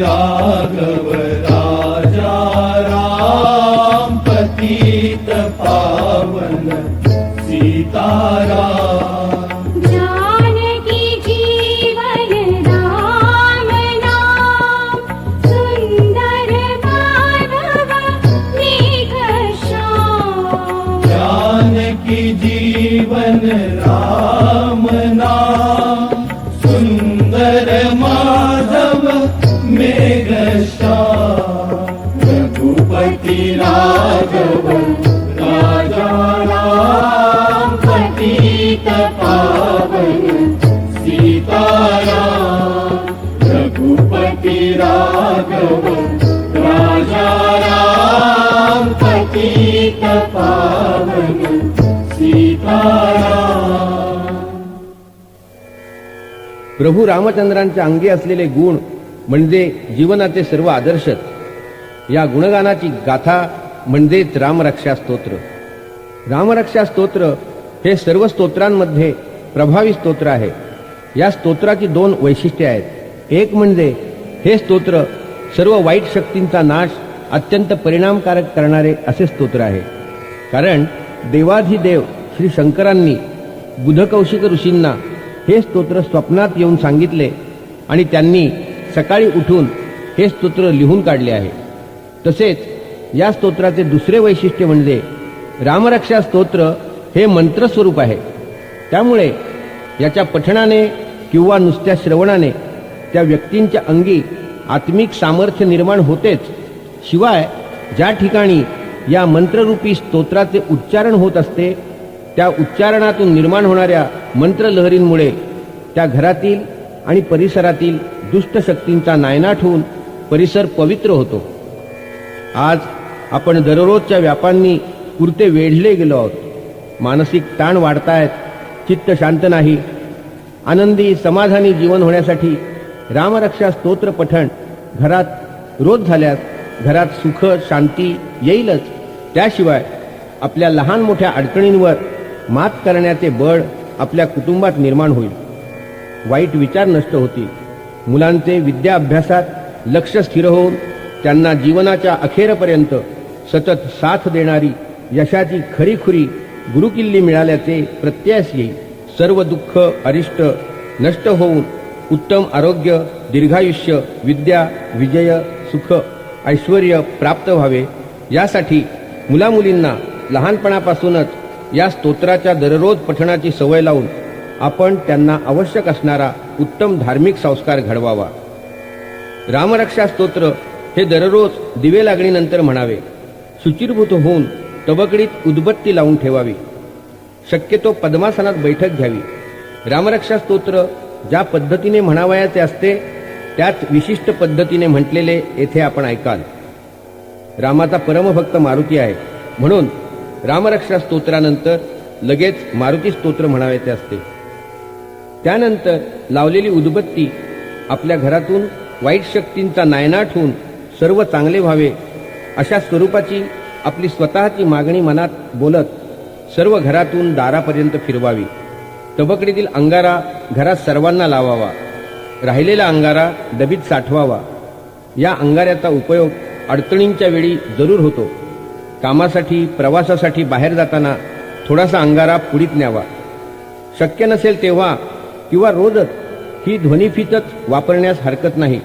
राघव राजा राम पतित पावन सीताराम। जानकी जीवन राम नाम सुंदर माधव मेघ श्याम। जानकी जीवन राम नाम सुंदर माधव मेघ श्याम। रघुपति राघव राजा राम पतित पावन सीताराम। रघुपति राघव राजा राम पतित पावन सीताराम। प्रभू रामचंद्रांच्या अंगी असलेले गुण म्हणजे जीवनाचे सर्व आदर्शच. या गुणगानाची गाथा म्हणजेच रामरक्षा स्तोत्र. रामरक्षा स्तोत्र हे सर्व स्तोत्रांमध्ये प्रभावी स्तोत्र आहे. या स्तोत्राची दोन वैशिष्ट्ये आहेत. एक म्हणजे हे स्तोत्र सर्व वाईट शक्तींचा नाश अत्यंत परिणामकारक करणारे असे स्तोत्र आहे. कारण देवाधिदेव श्री शंकरांनी बुधकौशिक ऋषींना हे स्तोत्र स्वप्नात येऊन सांगितले आणि त्यांनी सकाळी उठून हे स्तोत्र लिहून काढले आहे. तसेच या स्तोत्राचे दुसरे वैशिष्ट्य म्हणजे रामरक्षा स्तोत्र हे मंत्रस्वरूप आहे. त्यामुळे याच्या पठणाने किंवा नुसत्या श्रवणाने त्या व्यक्तींच्या अंगी आत्मिक सामर्थ्य निर्माण होतेच, शिवाय ज्या ठिकाणी या मंत्ररूपी स्तोत्राचे उच्चारण होत असते त्या उच्चारणातून निर्माण होणाऱ्या मंत्रलहरींमुळे त्या घरातील आणि परिसरातील दुष्ट शक्तींचा नायनाट होऊन परिसर पवित्र होतो. आज आपण दररोजच्या व्यापांनी पुरते वेढले गेलो आहोत. मानसिक ताण वाढतायत, चित्त शांत नाही. आनंदी समाधानी जीवन होण्यासाठी रामरक्षा स्तोत्र पठण घरात रोज झाल्यास घरात सुख शांती येईलच. त्याशिवाय आपल्या लहान मोठ्या अडचणींवर मात करण्याचे बळ आपल्या कुटुंबात निर्माण होईल. वाईट विचार नष्ट होतील. मुलांचे विद्या अभ्यासात लक्ष स्थिर होऊन त्यांना जीवनाच्या अखेरपर्यंत सतत साथ देणारी यशाची खरीखुरी गुरुकिल्ली मिळाल्याचे प्रत्ययास येईल. सर्व दुःख अरिष्ट नष्ट होऊन उत्तम आरोग्य, दीर्घायुष्य, विद्या, विजय, सुख, ऐश्वर्य प्राप्त व्हावे यासाठी मुलामुलींना लहानपणापासूनच या स्तोत्राच्या दररोज पठणाची सवय लावून आपण त्यांना आवश्यक असणारा उत्तम धार्मिक संस्कार घडवावा. रामरक्षा स्तोत्र हे दररोज दिवे लागणीनंतर म्हणावे. शुचिर्भूत होऊन तबकडीत उदबत्ती लावून ठेवावी. शक्यतो पद्मासनात बैठक घ्यावी. रामरक्षा स्तोत्र ज्या पद्धतीने म्हणावयाचे असते त्याच विशिष्ट पद्धतीने म्हटलेले येथे आपण ऐकाल. रामाचा परमभक्त मारुती आहे, म्हणून रामरक्षा स्तोत्रानंतर लगेच मारुती स्तोत्र म्हणावयाचे असते. त्यानंतर लावलेली उदबत्ती आपल्या घरातून वाईट शक्तींचा नायनाट होऊन सर्व चांगले व्हावे अशा स्वरूपाची आपली स्वतःची मागणी मनात बोलत सर्व घरातून दारापर्यंत फिरवावी. तबकडीतील अंगारा घरात सर्वांना लावावा. राहिलेला अंगारा डबीत साठवावा. या अंगाऱ्याचा उपयोग अडचणींच्या वेळी जरूर होतो. कामासाठी प्रवासासाठी बाहेर जाताना थोडासा अंगारा पुढीत न्यावा. शक्य नसेल तेव्हा किंवा रोजच ही ध्वनिफीतच वापरण्यास हरकत नाही,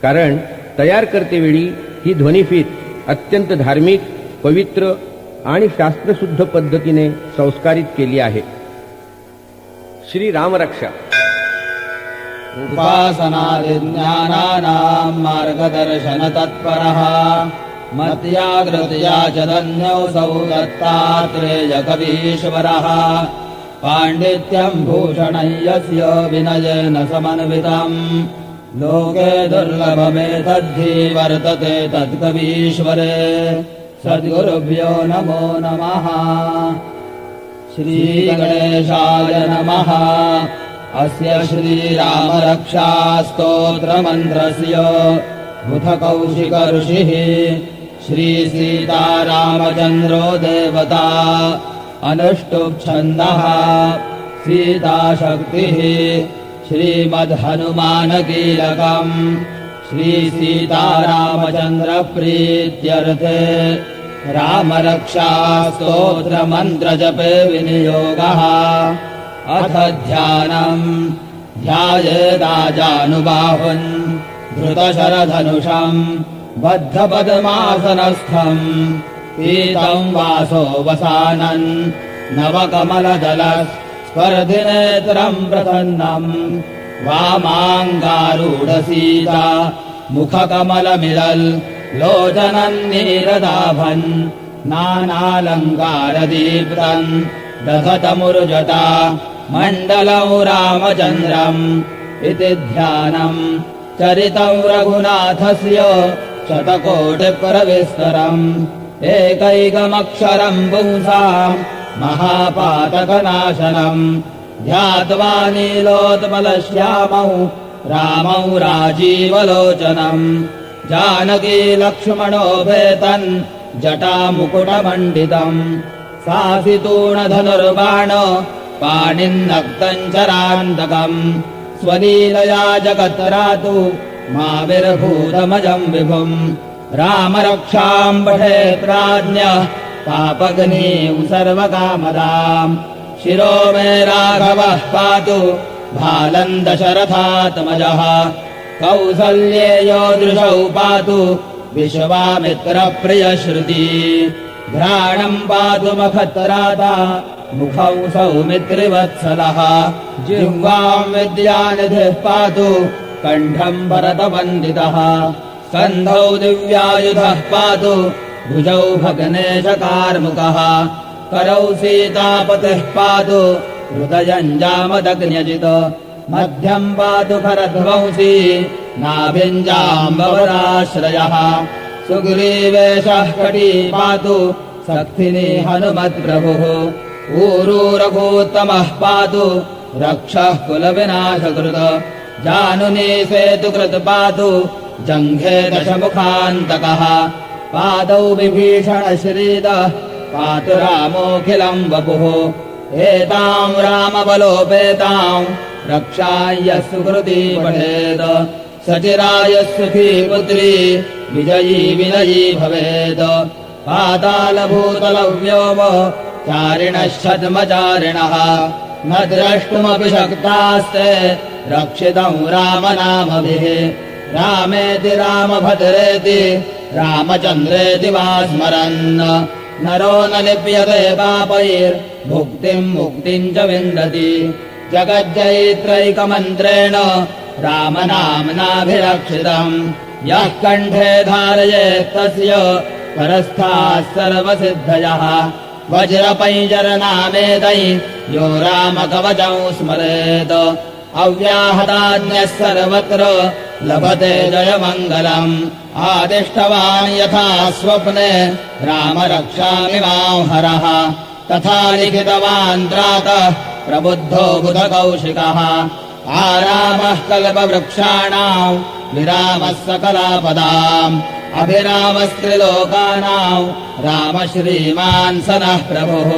कारण तयार करतेवेळी ही ध्वनिफीत अत्यंत धार्मिक, पवित्र आणि शास्त्रशुद्ध पद्धतीने संस्कारित केली आहे. श्री रामरक्षा. उपासनादिज्ञानानां मार्गदर्शन तत्परः मत्याग्रतया च धन्योऽसौ दत्तात्रेय कवीश्वरः पाण्डित्यं भूषणं यस्य विनयेन समन्वितम् लोके दुर्लभमेतद्धि वर्तते तत्कवीश्वरे. सद्गुरुभ्यो नमो नमः. श्रीगणेशाय नमः. अस्य श्रीरामरक्षा स्तोत्रमन्त्रस्य बुधकौशिक ऋषिः श्रीसीतारामचन्द्रो देवता अनुष्टुप् सीताशक्तिः श्रीमद्हनुमानकीलकम् श्री सीतारामचन्द्र प्रीत्यर्थे रामरक्षा स्तोत्र मन्त्र जपे विनियोगः। अथ ध्यानम् ध्यायेदाजानुबाहुन् धृतशरधनुषम् बद्धपद्मासनस्थम् पीतम् वासो वसानन् नवकमलदलस्पर्धिनेत्रम् प्रसन्नम् वामाङ्गारूढसीता मुखकमलमिलल् लोचनम् नीरदाभन् नानालङ्कारदीप्तम् दधतमुरुजटा मण्डलम् रामचन्द्रम् इति ध्यानम् चरितम् रघुनाथस्य शतकोटिप्रविस्तरम् एकैकमक्षरम् पुंसाम् महापातकनाशनम् ध्यात्वा नीलोत्पलश्यामौ रामौ राजीवलोचनम् जानकी लक्ष्मणोपेतन् जटामुकुटमण्डितम् सासितूणधनुर्बाण पाणिन्नक्तम् चरान्तकम् स्वलीलया जगत्रातु माविर्भूतमजम् विभुम् रामरक्षाम् पठेत्राज्ञः पापग्नीम् सर्वकामदाम् शिरो मे राघवः पातु भालम् दशरथात्मजः कौसल्येयो दृशौ पातु विश्वामित्रप्रियश्रुति घ्राणम् पातु मखत्राता मुखौ सौमित्रिवत्सलः जिह्वाम् विद्यानिधिः पातु कण्ठम् भरतवन्दितः स्कन्धौ दिव्यायुधः पातु भुजौ भग्नेशकार्मुकः करौ सीतापतिः पातु हृदयम् जामदग्न्यजित् मध्यम् पातु खरध्वंसी नाभिम् जाम्बवराश्रयः सुग्रीवेशः कटी पातु सक्थिनी हनुमत्प्रभुः ऊरू रघूत्तमः पातु रक्षः कुलविनाशकृत जानुनी सेतुकृत् पातु जङ्घे दशमुखान्तकः पादौ विभीषणश्रीदः पातु रामोऽखिलम् वपुः एताम् रामबलोपेताम् रक्षाय सुकृती पठेत् सचिराय सुखी पुत्री विजयी विनयी भवेत् पातालभूतलव्योम चारिणश्छद्मचारिणः न द्रष्टुमपि शक्तास्ते रक्षितम् रामनामभिः रामेति रामभद्रेति रामचन्द्रेति वा स्मरन् नरो न लिप्यते पापैर्भुक्तिम् मुक्तिम् च विन्दति जगज्जयित्रैकमन्त्रेण रामनाम्नाभिरक्षितम् यः कण्ठे धारयेत् तस्य परस्थाः सर्वसिद्धयः वज्रपैंजरनामेदै यो रामकवचम् स्मरेत् अव्याहताज्ञः सर्वत्र लभते जयमङ्गलम् आदिष्टवान् यथा स्वप्ने रामरक्षामि मां हरः तथा लिखितवान् त्रातः प्रबुद्धो बुधकौशिकः आरामः कल्पवृक्षाणाम् विरामः सकलापदाम् अभिरामस्त्रिलोकानाम् राम श्रीमान् स नः प्रभुः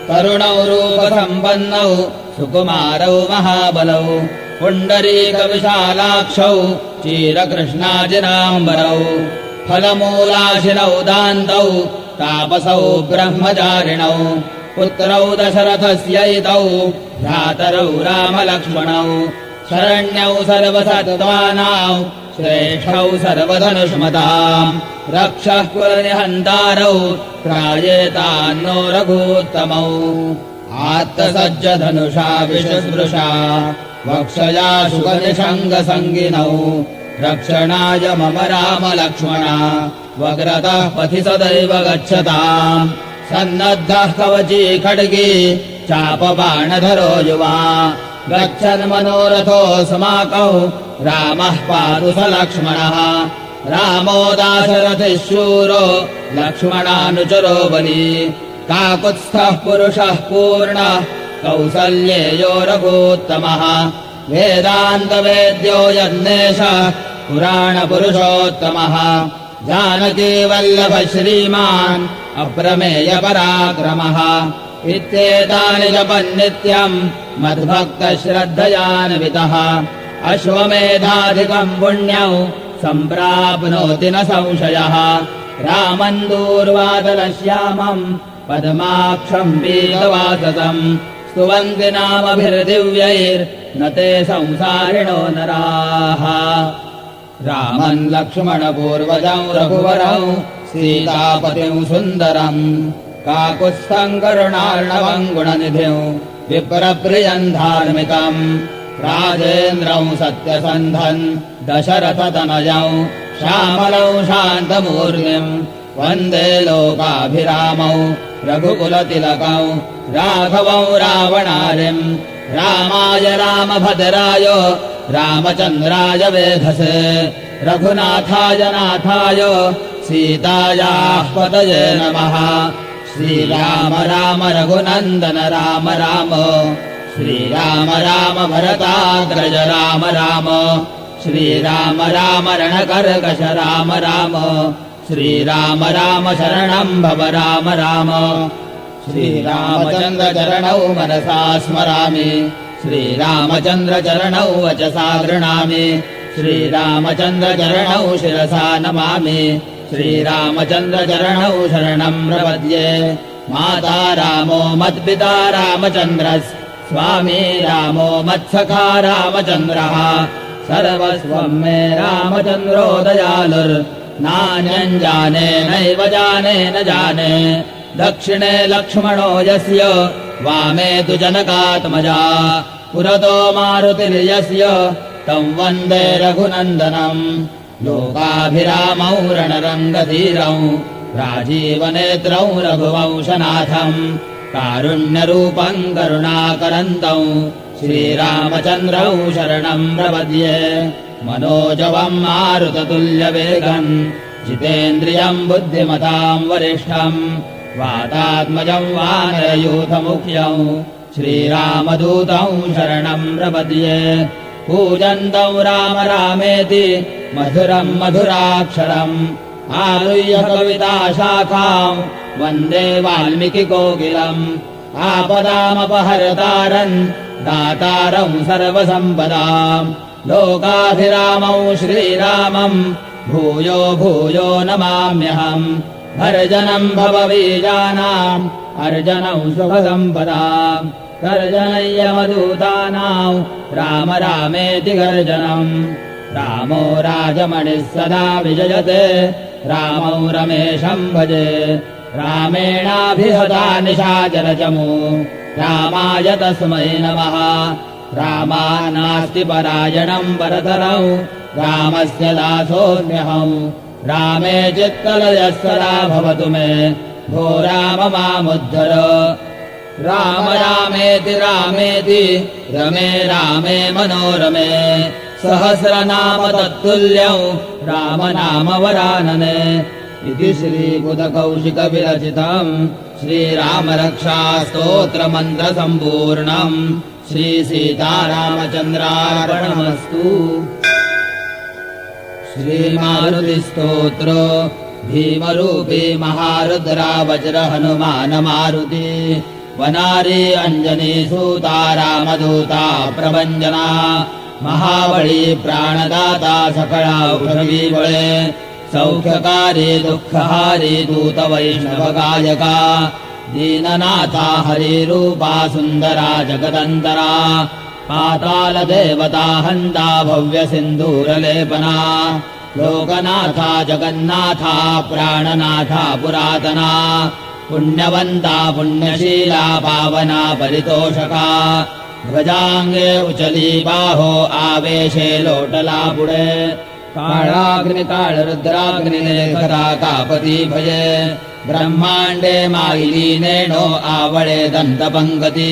करुणौ रूपसम्पन्नौ सुकुमारौ महाबलौ पुण्डरीकविशालाक्षौ चीरकृष्णाजिनाम्बरौ फलमूलाशिनौ दान्तौ तापसौ ब्रह्मचारिणौ पुत्रौ दशरथस्यैतौ भ्रातरौ रामलक्ष्मणौ शरण्यौ सर्वसत्त्वानां श्रेष्ठौ सर्वधनुष्मताम् रक्षः कुलनिहन्तारौ त्रायेतान्नो रघूत्तमौ आत्तसज्जधनुषा विशुस्पृशा वक्षया शुकनिषङ्गसङ्गिनौ रक्षणाय मम रामलक्ष्मणा वग्रतः पथि सदैव गच्छताम् सन्नद्धः कवची खड्गी चापबाणधरो युवा गच्छन् मनोरथोऽस्माकौ रामः पातु स लक्ष्मणः रामो दाशरथिः शूरो लक्ष्मणानुचरो बली काकुत्स्थः पुरुषः पूर्णः कौसल्येयो रघूत्तमः वेदान्तवेद्यो यन्नेशः पुराणपुरुषोत्तमः जानकीवल्लभ श्रीमान् अप्रमेयपराक्रमः इत्येतानि जपन्नित्यम् मद्भक्तश्रद्धयान्वितः अश्वमेधाधिकम् पुण्यौ सम्प्राप्नोति न संशयः रामम् दूर्वादलश्यामम् पद्माक्षम् पीतवाससम् स्तुवन्ति नामभिर्दिव्यैर्न ते संसारिणो नराः रामम् लक्ष्मणपूर्वजौ रघुवरौ सीतापतिं सुन्दरम् काकुत्स्थम् करुणार्णवम् गुणनिधिं विप्रप्रियम् धार्मिकम् राजेन्द्रौ सत्यसन्धन् दशरथतनयौ श्यामलौ शान्तमूर्तिम् वन्दे लोकाभिरामौ रघुकुलतिलकौ राघवौ रावणारिम् रामाय रामभद्राय रामचन्द्राय वेधसे रघुनाथाय नाथाय सीतायाः पतये नमः श्रीराम राम रघुनन्दन राम राम श्रीराम राम भरताग्रज राम राम श्रीराम राम रणकर्कश राम राम श्रीराम राम शरणम् भव राम राम श्रीरामचन्द्रचरणौ मनसा स्मरामि श्रीरामचन्द्रचरणौ वचसा गृह्णामि श्रीरामचन्द्रचरणौ शिरसा नमामि श्रीरामचन्द्रचरणौ शरणम् प्रपद्ये माता रामो मत्पिता रामचन्द्रः स्वामी रामो मत्सखा रामचन्द्रः सर्वस्वम् मे रामचन्द्रो दयालुर्नान्यम् जाने नैव जाने न जाने दक्षिणे लक्ष्मणो यस्य वामे तु जनकात्मजा पुरतो मारुतिर्यस्य तं वन्दे रघुनन्दनम् लोकाभिरामौ रणरङ्गधीरौ राजीवनेत्रौ रघुवंशनाथम् कारुण्यरूपम् करुणाकरन्तौ श्रीरामचन्द्रौ शरणम् प्रपद्ये मनोजवम् मारुततुल्यवेगम् जितेन्द्रियम् बुद्धिमताम् वरिष्ठम् वातात्मजम् वानरयूथमुख्यौ श्रीरामदूतौ शरणम् प्रपद्ये पूजन्तौ राम रामेति मधुरम् मधुराक्षरम् आरुह्य कविताशाखाम् वन्दे वाल्मीकिकोकिलम् आपदामपहर्तारम् दातारौ सर्वसम्पदाम् लोकाभिरामौ श्रीरामम् भूयो भूयो नमाम्यहम् भर्जनम् भवबीजानाम् अर्जनौ सुखसम्पदाम् गर्जनय्यमदूतानाम् राम रामेति गर्जनम् रामो राजमणिः सदा विजयते रामौ रमेशम् भजे रामेणाभिहता निशाचरचमू रामाय तस्मै नमः रामा नास्ति परायणम् परतरौ रामस्य दासोऽस्म्यहम् रामे चित्तलयः सदा भवतु मे भो राम मामुद्धर राम रामेति रामेति रमे रामे मनोरमे सहस्रनाम तत्तुल्यौ राम नाम वरानने इति श्रीबुधकौशिकविरचितम् श्रीरामरक्षास्तोत्रमन्त्रसम्पूर्णम् श्रीसीतारामचन्द्रार्पणमस्तु। श्रीमारुतिस्तोत्र भीमरूपी महारुद्रा वज्र हनुमान मारुति वनारी अंजनी सूता रामदूता प्रभञ्जना महाबली प्राणदाता सकला औषधी बळे सौख्यकारी दुःखहारी दूत वैष्णवगायका दीननाथा हरिरूपा सुन्दरा जगदन्तरा पाताल देवता हन्ता भव्य सिन्दूरलेपना लोकनाथा जगन्नाथा प्राणनाथा पुरातना पुण्यवन्ता पुण्यशीला पावना परितोषका ध्वजाङ्गे उचली बाहो आवेशे लोटलापुडे काळाग्निकाळरुद्राग्निलेखता कापती भये ब्रह्माण्डे मायिलीनेणो आवळे दन्तपङ्गती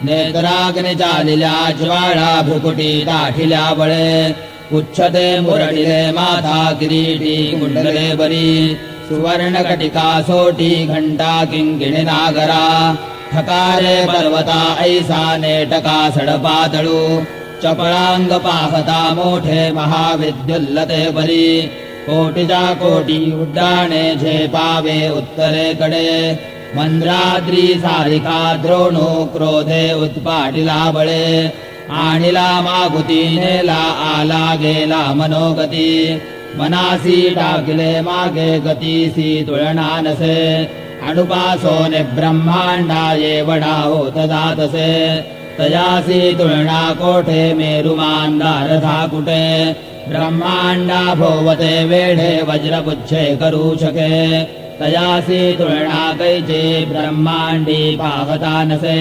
नेत्राग्निचालिल्या ज्वाळा भ्रुकुटी दाठिल्या बळे उच्छते मुरडिले माथा किरीटी कुण्डले बरी सुवर्णकटिका सोटी घंटा किंकिणी नागरा ठकारे पर्वता ऐसा नेटका सडपातळू चपळांग पाहता मोठे महाविद्युल्लते बरी कोटीच्या कोटी उड्डाणे झेपावे उत्तरेकडे मंद्राद्री सारिका द्रोणो क्रोधे उत्पाटिला बळे आणिला मागुती नेला आला गेला मनोगती मनासी टाकिले मागे गतीसी तुळना नसे अनुपासोने ब्रह्मांडा येवडा होत जातसे तयासी तुळना कोठे मेरुमांदार कुटे ब्रह्मांडा भोवते वेढे वज्रपुच्छे करू शके तयासी तुळना कैचे ब्रह्मांडी पाहता नसे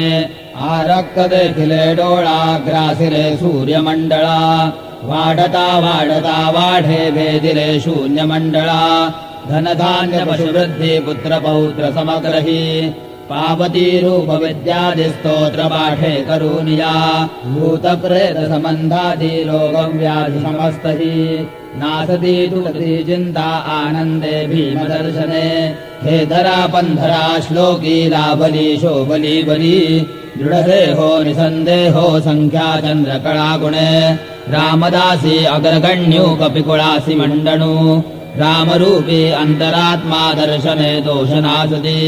आरक्त देखिले डोळा ग्रासिले सूर्यमंडळा वाढता वाढता वाढे भेदिले शून्यमंडळा धनधान्य पशुवृद्धी पुत्र पौत्र समग्रही पावती रूप विद्यादि स्तोत्र पाठे करूनिया भूत प्रेत संबंधादि रोग व्याधि समस्तहि नासती तुलसी चिंता आनंदे भीम दर्शने हे धरा पंधरा श्लोकी लाभली शोभली बली दृढ हो निसंदेहो संख्या चंद्र कळा गुणे रामदासी अग्रगण्यू कपिकुळासी मंडणू रामरूपी अंतरात्मा दर्शने दोषनासती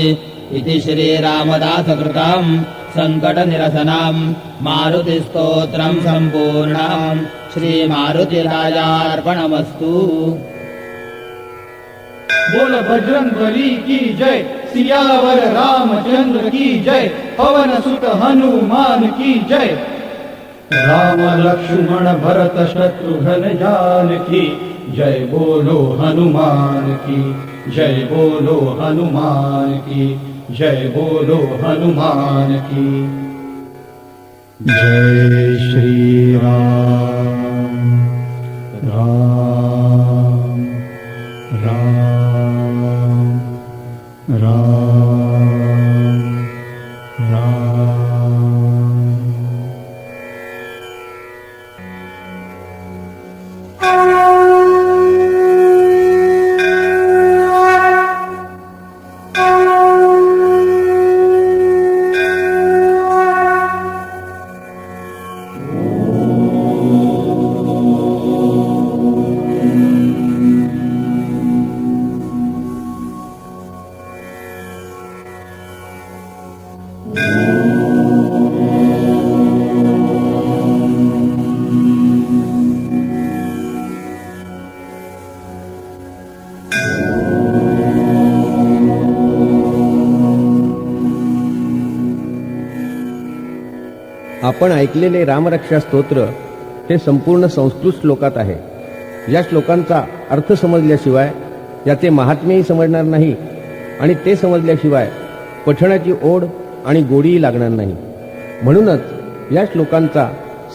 इति श्री रामदास कृतम् संकट निरसनम् मारुति स्तोत्रम् सम्पूर्णम् श्री मारुतिराजार्पणमस्तु। बोल बजरंग बली की जय, सियावर रामचंद्र की जय, पवन सुत हनुमान की जय। राम लक्ष्मण भरत शत्रुघ्न जानकी जय बोलो हनुमान की जय बोलो हनुमान की जय बोलो हनुमान की। जय श्री राम राम राम राम राम। आपण ऐकलेले रामरक्षा स्तोत्र हे संपूर्ण संस्कृत श्लोकात आहे। या श्लोकांचा अर्थ समजल्याशिवाय याचे महात्म्यही समजणार नाही आणि ते समजल्याशिवाय पठणाची ओढ आणि गोडीही लागणार नाही। म्हणूनच या श्लोकांचा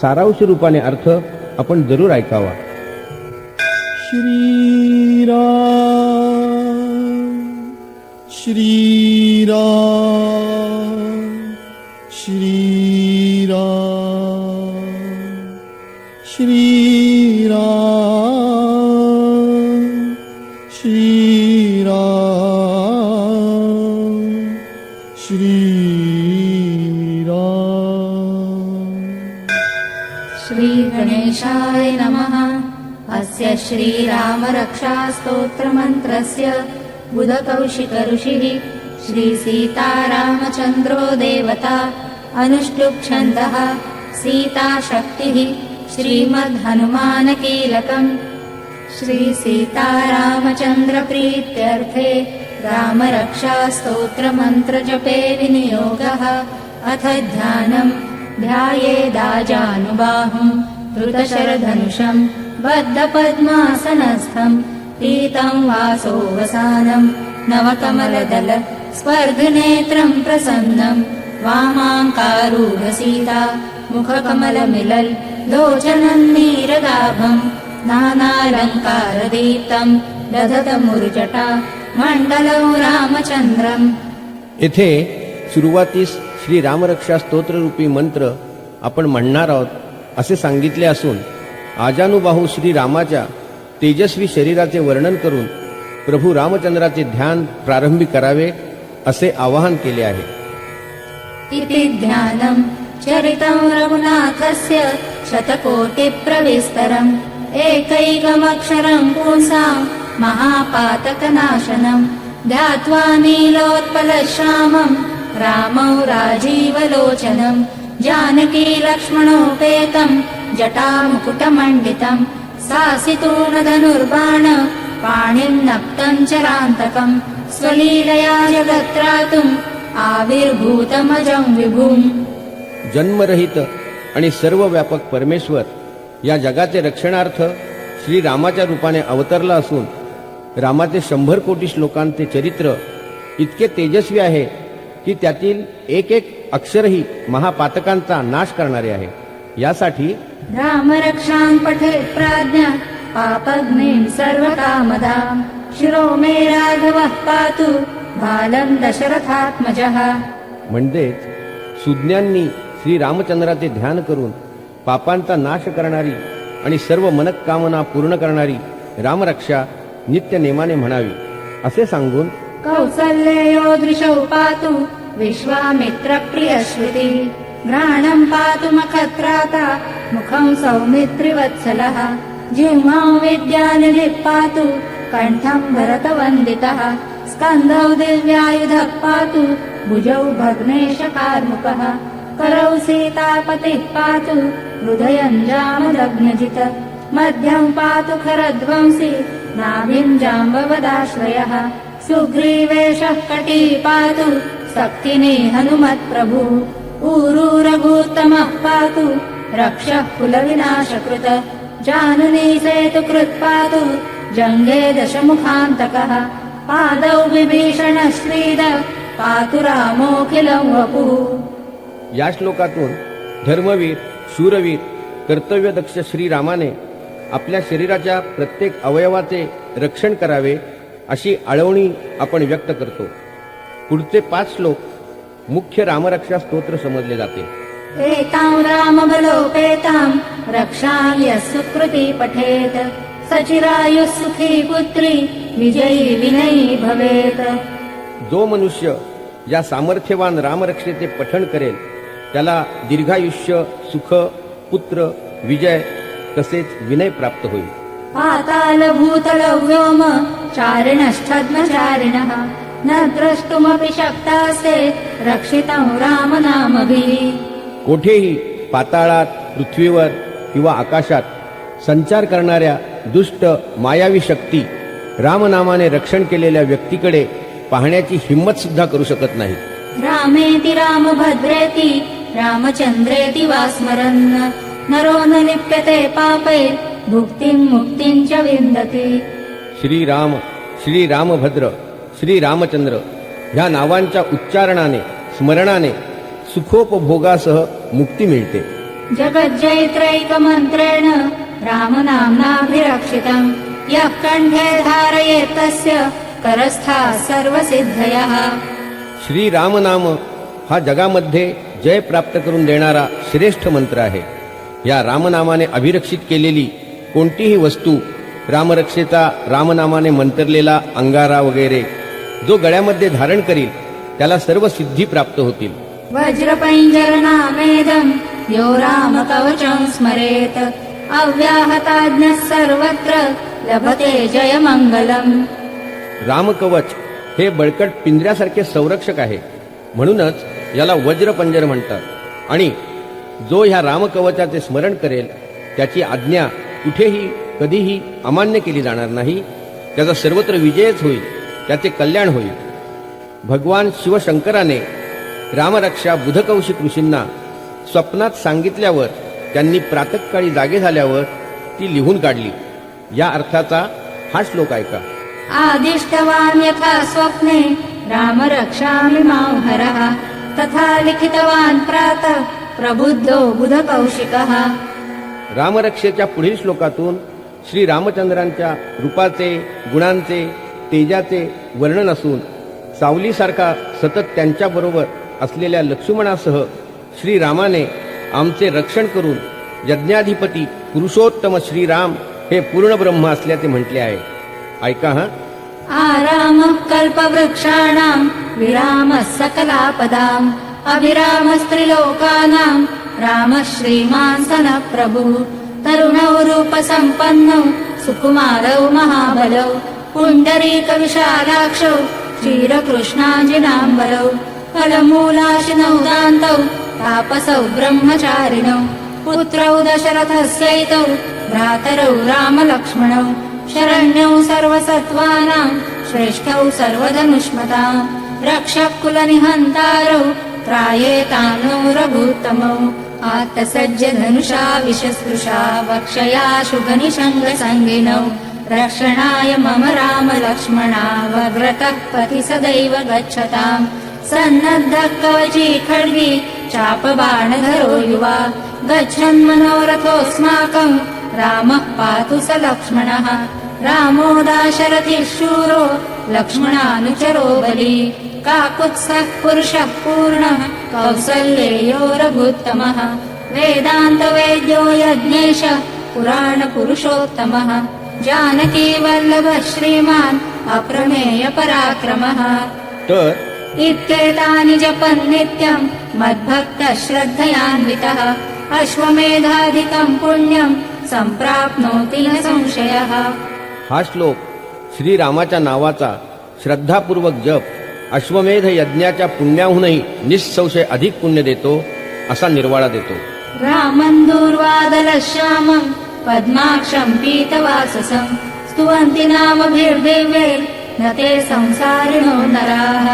सारांश रूपाने अर्थ आपण जरूर ऐकावा। श्रीराम श्रीराम श्रीराम श्रीराम श्रीराम श्रीराम। श्री गणेशाय नमः। अस्य श्रीरामरक्षास्तोत्रमन्त्रस्य बुधकौशिक ऋषिः श्री सीतारामचन्द्रो देवता अनुष्टुप् सीताशक्तिः श्रीमद्हनुमानकीलकम्। श्री सीतारामचन्द्रप्रीत्यर्थे रामरक्षास्तोत्रमन्त्रजपे विनियोगः। अथ ध्यानम् ध्यायेदाजानुबाहुम् धृतशरधनुषम् बद्धपद्मासनस्थम् पीतम् वासोवसानम् नवकमलदल स्पर्धनेत्रम् प्रसन्नम् वामाङ्कारूढसीता मुखकमलमिलल् लोचनम् नीरदाभम् नानालङ्कारदीप्तम् दधतमुर्जटा मण्डलौ रामचन्द्रम्। येथे सुरुवातीस श्री रामरक्षा स्तोत्र रूपी मंत्र आपण म्हणणार आहोत असे सांगितले असून आजानुबाहू श्री रामाच्या तेजस्वी शरीराचे वर्णन करून प्रभू रामचंद्राचे ध्यान प्रारंभी करावे असे आवाहन केले आहे। इति ध्यानम् चरितम् रघुनाथस्य शतकोटिप्रविस्तरम् एकैकमक्षरम् पुंसाम् महापातकनाशनम् ध्यात्वा नीलोत्पलश्यामम् रामौ राजीवलोचनम् जानकी लक्ष्मणोपेतम् जटामुकुटमण्डितम् सासितून धनुर्बाण पाणिं नक्तं चरान्तकम् स्वलीलया जगत्रातुम् आविर्भूतमजं विभुम्. जन्मरहित आणि सर्व व्यापक परमेश्वर या जगाचे रक्षणार्थ श्री रामाच्या रूपाने अवतरला असून रामाचे 100 कोटी श्लोकांचे चरित्र इतके तेजस्वी आहे की त्यातील एक एक अक्षरही महापातकांचा नाश करणारे आहे. यासाठी रामरक्षां पठेत् प्राज्ञा पापग्निं सर्वकामदां शिरो मे राघवः पातु बालं दशरथात्मजः. म्हणजेच सुज्ञांनी श्री रामचंद्राचे ध्यान करून पापांचा नाश करणारी आणि सर्व मनकामना पूर्ण करणारी रामरक्षा नित्य नेमाने म्हणावी असे सांगून कौसल्ययो दृशौ पातु विश्वामित्र प्रियश्रुति घ्राणं पातु मखत्राता मुखं सौमित्रिवत्सलः जिह्वां विद्यानिधिः पातु कण्ठं भरतवन्दितः स्कन्धौ दिव्यायुधः पातु भुजौ भग्नेशकार्मुकः करौ सीतापतिः पातु हृदयं जामदग्नजित मध्यं पातु खरध्वंसी नाभिं जाम्बवदाश्रयः सुग्रीवेशः कटी पातु शक्तिनी हनुमत्प्रभु ऊरूरभूतमः पातु रक्षः कुलविनाशकृत जानुनी सेतुकृत् पातु जङ्गे दशमुखान्तकः पादौ विभीषणश्रीद पातु रामोऽखिलं वपुः. या श्लोकातून धर्मवीर शूरवीर कर्तव्यदक्ष श्रीरामाने आपल्या शरीराच्या प्रत्येक अवयवाचे रक्षण करावे अशी आळवणी आपण व्यक्त करतो. पुढचे 5 श्लोक मुख्य रामरक्षा स्तोत्र समजले जाते. एतां रामबलोपेतां रक्षां यः सुकृती पठेत् सचिरायुः सुखी पुत्री विजयी विनयी भवेत्. जो मनुष्य या सामर्थ्यवान रामरक्षेचे पठण करेल त्याला दीर्घायुष्य सुख पुत्र विजय तसेच विनय प्राप्त होईल. पाताल भूतल व्योम चारिणश्छद्मचारिणः न द्रष्टुमपि शक्तास्ते रक्षितं रामनामभिः. कोठेही पाताळात पृथ्वीवर किंवा आकाशात संचार करणाऱ्या दुष्ट मायावी शक्ती रामनामाने रक्षण केलेल्या व्यक्तीकडे पाहण्याची हिंमत सुद्धा करू शकत नाही. रामेति रामभद्रेति रामचंद्रेति वा स्मरन् नरो न लिप्यते पापे भुक्तिं मुक्तिं च विन्दति. श्रीराम श्री रामभद्र श्री रामचंद्र ह्या नावांच्या उच्चारणाने स्मरणाने सुखोपभोगासह मुक्ती मिळते. जगज्जैत्रैकमन्त्रेण रामनाम्नाभिरक्षितं यः कण्ठे धारयेत् तस्य करस्थाः सर्वसिद्धयः. श्री रामनाम हा जगामध्ये जय प्राप्त करून देणारा श्रेष्ठ मंत्र आहे. या रामनामाने अभिरक्षित केलेली कोणतीही वस्तू रामरक्षेचा रामनामाने मंतरलेला अंगारा वगैरे जो गळ्यामध्ये धारण करील त्याला सर्व सिद्धी प्राप्त होतील. वज्रपैञ्जरनामेदं यो रामकवचं स्मरेत् अव्याहताज्ञः सर्वत्र लभते जयमङ्गलम्. रामकवच हे बळकट पिंजऱ्यासारखे संरक्षक आहे. म्हणूनच याला वज्रपंजर म्हणतात. आणि जो ह्या रामकवचाचे स्मरण करेल त्याची आज्ञा कुठेही कधीही अमान्य केली जाणार नाही. त्याचा सर्वत्र विजयच होईल, त्याचे कल्याण होईल. भगवान शिवशंकराने रामरक्षा बुधकौशिक ऋषींना स्वप्नात सांगितल्यावर त्यांनी प्रातःकाळी जागे झाल्यावर ती लिहून काढली. या अर्थाचा हा श्लोक ऐका. आदिष्टवान् यथा स्वप्ने राम रक्षामि मां हरः तथा लिखितवान् प्रातः प्रबुद्धो बुधकौशिकः. रामरक्षेच्या पुढील श्लोकातून श्री रामचंद्रांच्या रूपाचे गुणांचे तेजाचे वर्णन असून सावलीसारखा सतत त्यांच्याबरोबर असलेल्या लक्ष्मणासह श्रीरामाने आमचे रक्षण करून यज्ञाधिपती पुरुषोत्तम श्रीराम हे पूर्ण ब्रह्म असल्याचे म्हटले आहे. ऐका हा. आरामः कल्पवृक्षाणां विरामः सकलापदाम् अभिरामस्त्रिलोकानां रामः श्रीमान् सनः प्रभुः तरुणौ रूपसम्पन्नौ सुकुमारौ महाबलौ पुण्डरीकविशालाक्षौ क्षीरकृष्णाजिनाम्बरौ फलमूलाशिनौ दान्तौ तापसौ ब्रह्मचारिणौ पुत्रौ दशरथस्यैतौ भ्रातरौ रामलक्ष्मणौ शरण्यौ सर्वसत्त्वानां श्रेष्ठौ सर्वधनुष्मतां रक्षकुलनिहन्तारौ त्रायेतानो रघुत्तमौ आत्तसज्जधनुषा विशस्पृशा वक्षया शुभनिषङ्गसङ्गिनौ रक्षणाय मम रामलक्ष्मणा वग्रतः पथि सदैव गच्छताम् सन्नद्धः कवची खड्गी चापबाणधरो युवा गच्छन्मनोरथोऽस्माकम् रामः पातु स लक्ष्मणः रामो दाशरथिः शूरो लक्ष्मणानुचरो बली काकुत्स्थः पुरुषः पूर्णः कौसल्येयो रघुत्तमः वेदान्तवेद्यो यज्ञेशः पुराणपुरुषोत्तमः जानकी वल्लभः श्रीमान् अप्रमेय पराक्रमः तर इत्येतानि जपन् नित्यम् मद्भक्तः श्रद्धयान्वितः अश्वमेधाधिकम् पुण्यम् सम्प्राप्नोति न संशयः. हा श्लोक श्रीरामाच्या नावाचा श्रद्धापूर्वक जप अश्वमेध यज्ञाच्या पुण्याहूनही निःसंशय अधिक पुण्य देतो असा निर्वाळा देतो. रामम् दूर्वादलश्यामम् पद्माक्षम् पीतवाससम् स्तुवन्ति नामभिर्दिव्यैर् न ते संसारिणो नराः.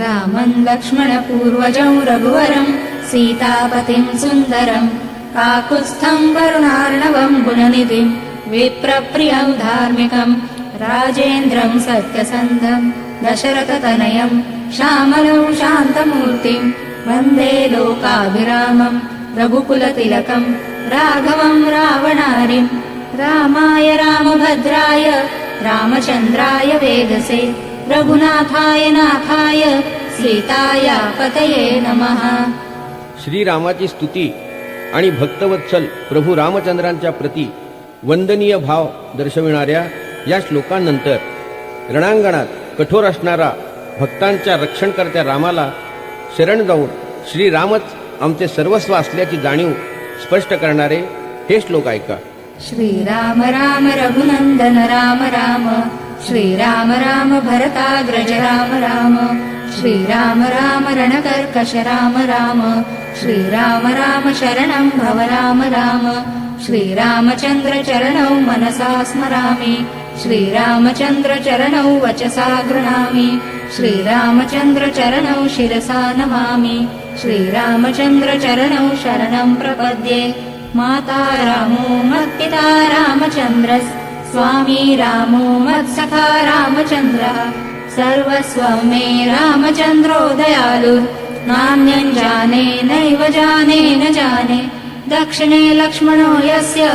रामम् लक्ष्मणपूर्वजं रघुवरम् सीतापतिम् सुन्दरम् काकुत्स्थम् वरुणार्णवम् गुणनिधिम् विप्रप्रियम् धार्मिकम् राजेन्द्रम् सत्यसन्धम् दशरथतनयम् श्यामलम् शान्तमूर्तिम् वन्दे लोकाभिरामम् रघुकुलतिलकम् राघवम् रावणारिम् रामाय रामभद्राय रामचन्द्राय वेदसे रघुनाथाय नाथाय सीताय पतये नमः. श्रीरामाची स्तुती आणि भक्तवत्सल प्रभू रामचंद्रांच्या प्रती वंदनीय भाव दर्शविणाऱ्या या श्लोकांनंतर रणांगणात कठोर असणारा भक्तांच्या रक्षणकर्त्या रामाला शरण जाऊन श्रीरामच आमचे सर्वस्व असल्याची जाणीव स्पष्ट करणारे हे श्लोक ऐका. श्रीराम राम रघुनंदन राम राम श्रीराम राम भरताग्रज राम राम श्रीराम राम रणकर्कश राम राम श्रीराम राम शरणं भव राम राम श्रीरामचंद्र चरणौ मनसा स्मरामि श्रीरामचंद्र चरणौ वचसा गृह्णामि श्रीरामचंद्र चरणौ शिरसा नमामि श्रीरामचंद्र चरणौ शरणं प्रपद्ये. माता रामो मत्पिता रामचन्द्रः स्वामी रामो मत्सखा रामचन्द्रः सर्वस्वं मे रामचन्द्रो दयालु नान्यं जाने नैव जाने न जाने दक्षिणे लक्ष्मणो यस्य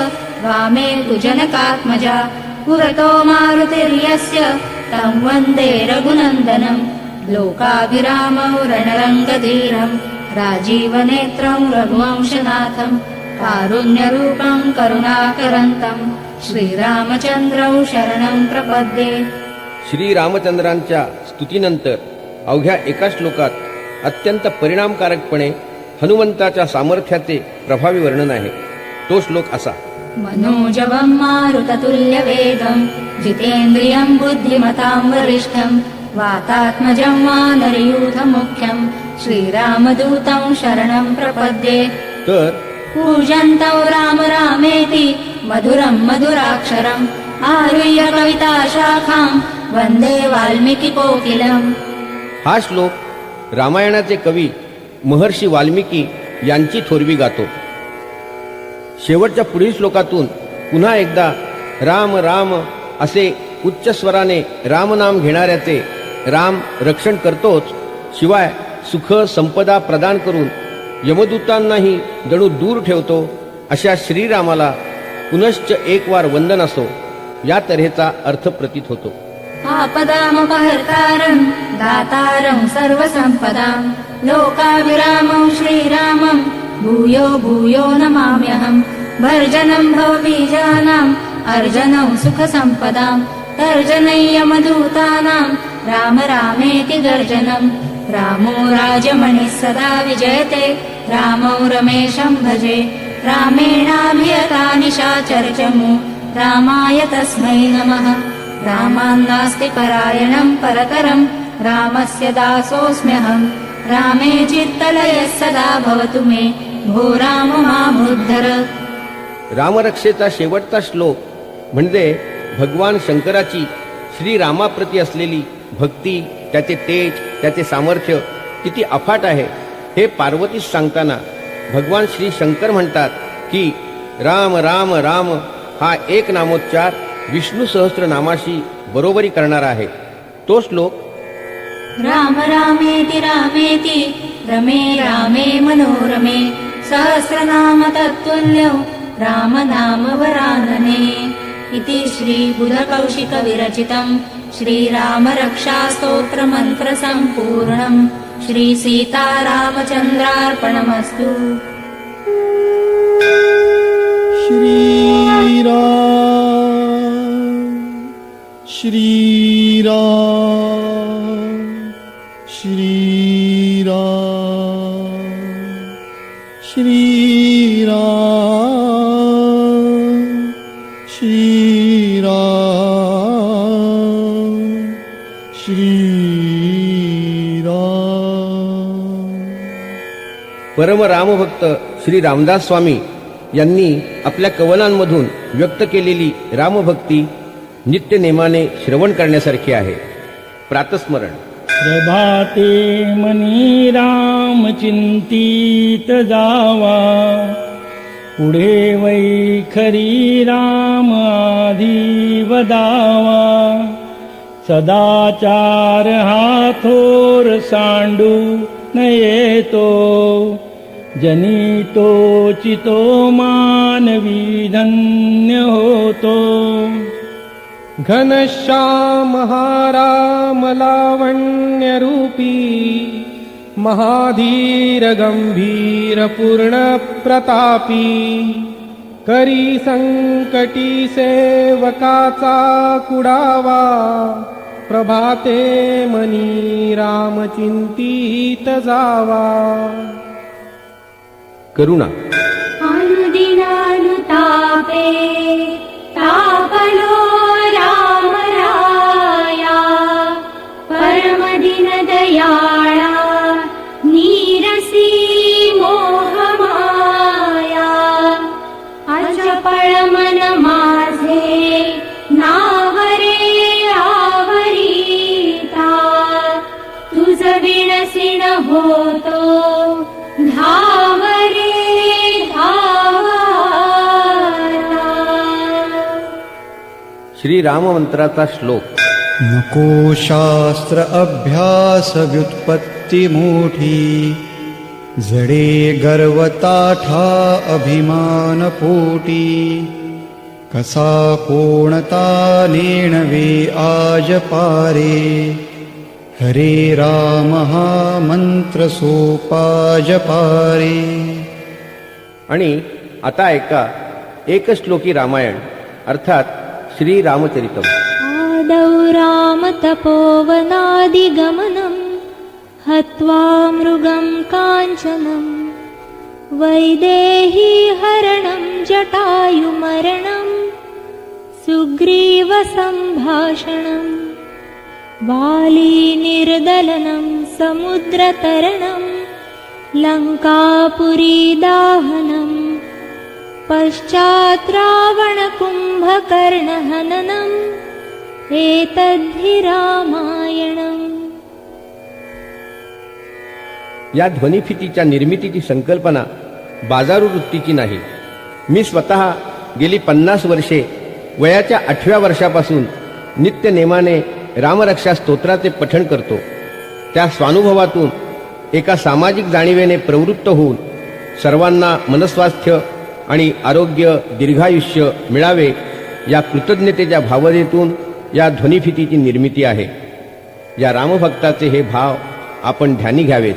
वामे कुजनकात्मजा पुरतो मारुतिर्यस्य तं वन्दे रघुनन्दनं लोकाभिरामौ रणरङ्गधीरं राजीवनेत्रं रघुवंशनाथं कारुण्यरूपं करुणाकरन्तं श्रीरामचन्द्रौ शरणं प्रपद्ये. श्रीरामचंद्रांच्या स्तुतीनंतर अवघ्या एका श्लोकात अत्यंत परिणामकारकपणे हनुमंताच्या सामर्थ्याचे प्रभावी वर्णन आहे. तो श्लोक असा. मनोजवं मारुततुल्यवेगं जितेन्द्रियं बुद्धिमतां वरिष्ठं वातात्मजं वानरयूथमुख्यं श्रीरामदूतं शरणं प्रपद्ये. तर पूजन्तं राम रामेति मधुरं मधुराक्षरम् आरुह्य कविताशाखां वन्दे वाल्मीकिकोकिलम्. हा श्लोक रामायणाचे कवी महर्षी वाल्मिकी यांची थोरवी गातो. शेवटच्या पुढील श्लोकातून पुन्हा एकदा राम राम असे उच्च स्वराने रामनाम घेणाऱ्याचे राम रक्षण करतोच, शिवाय सुख संपदा प्रदान करून यमदूतांनाही जणू दूर ठेवतो. अशा श्रीरामाला पुनश्च एक वार वंदन असो या तऱ्हेचा अर्थ प्रतीत होतो. आपदामपहर्तारं दातारं सर्वसंपदां लोकाभिरामं श्रीरामं भूयो भूयो नमाम्यहम्. भर्जनं भवबीजानाम् अर्जनं सुखसम्पदां तर्जनय्यमदूतानां राम रामेति गर्जनम्. रामो राजमणिः सदा विजयते रामौ रमेशं भजे रामेणाभियता निशाचरचमु रामाय तस्मै नमः. रामान्नास्ति परायणं परतरं रामस्य दासोऽस्म्यहम्. रामे चित्तलयः सदा भवतु मे भो राम मामुद्धर. रामरक्षेचा शेवटचा श्लोक म्हणजे भगवान शंकराची श्रीरामाप्रती असलेली भक्ती, त्याचे तेज, त्याचे सामर्थ्य किती अफाट आहे हे पार्वतीस सांगताना भगवान श्री शंकर म्हणतात की राम राम राम हा एक नामोच्चार विष्णू सहस्त्रनामाशी बरोबरी करणारा आहे. तो श्लोक राम रामेति रामेति रमे रामे मनोरमे सहस्रनाम तत्तुल्यं राम नाम वरानने इति श्री बुधकौशिक विरचितं श्रीराम रक्षा स्तोत्र मंत्र संपूर्णं श्री सीतारामचंद्रार्पणमस्तु. श्रीराम श्रीराम श्रीराम श्रीराम श्रीराम श्रीराम. परम रामभक्त श्री रामदास स्वामी यांनी आपल्या कवनांमधून व्यक्त केलेली रामभक्ती नित्य नेमाने श्रवण करण्यासारखी आहे. प्रातस्मरण. प्रभाते मनी राम चिंतित जावा, पुढे वैखरी राम आधी वदावा. सदाचार हा थोर सांडू नयेतो, जनितो चितो मानवी धन्य होतो. घनश्याम राम लावण्य रूपी, महाधीर गंभीर पूर्ण प्रतापी. करी संकटी सेवकाचा कुडावा, प्रभाते मनी राम चिंतित जावा. करुणा. अनुदिनानुतापे तापलो राम राया, परमदिन दयाळा नीरसी मोहमाया. अचपळ मन माझे नावरे आवरिता, तुझ विणसिण होतो धावरे धावता. श्री राम मंत्राचा श्लोक. नको शास्त्र अभ्यास व्युत्पत्ती मोठी, जडे गर्वताठा अभिमान पोटी. कसा कोणता नेणवे आज पारे, हरे राम हा मंत्र सोपाज पारे. आणि आता ऐका एक श्लोकी रामायण अर्थात श्री रामचरितम. आदौ राम तपोवनादिगमनं, हत्वा मृगं काञ्चनं. वैदेही हरणं जटायुमरणं, सुग्रीव सम्भाषणं. वाली निर्दलनं समुद्रतरणं, लङ्कापुरी दाहनं. पश्चात् रावण कुम्भकर्णहननम्, एतद्धि रामायणम्. या ध्वनिफितीच्या निर्मितीची संकल्पना बाजारू वृत्तीची नाही. मी स्वतः गेली 50 वर्षे वयाच्या 8व्या वर्षापासून नित्य नेमाने रामरक्षा स्तोत्राचे पठण करतो. त्या स्वानुभवातून एका सामाजिक जाणीवेने प्रवृत्त होऊन सर्वांना मनस्वास्थ्य आणि आरोग्य दीर्घायुष्य मिळावे या कृतज्ञतेच्या भावनेतून या ध्वनिफितीची निर्मिती आहे. या रामभक्ताचे हे भाव आपण ध्यानी घ्यावेत.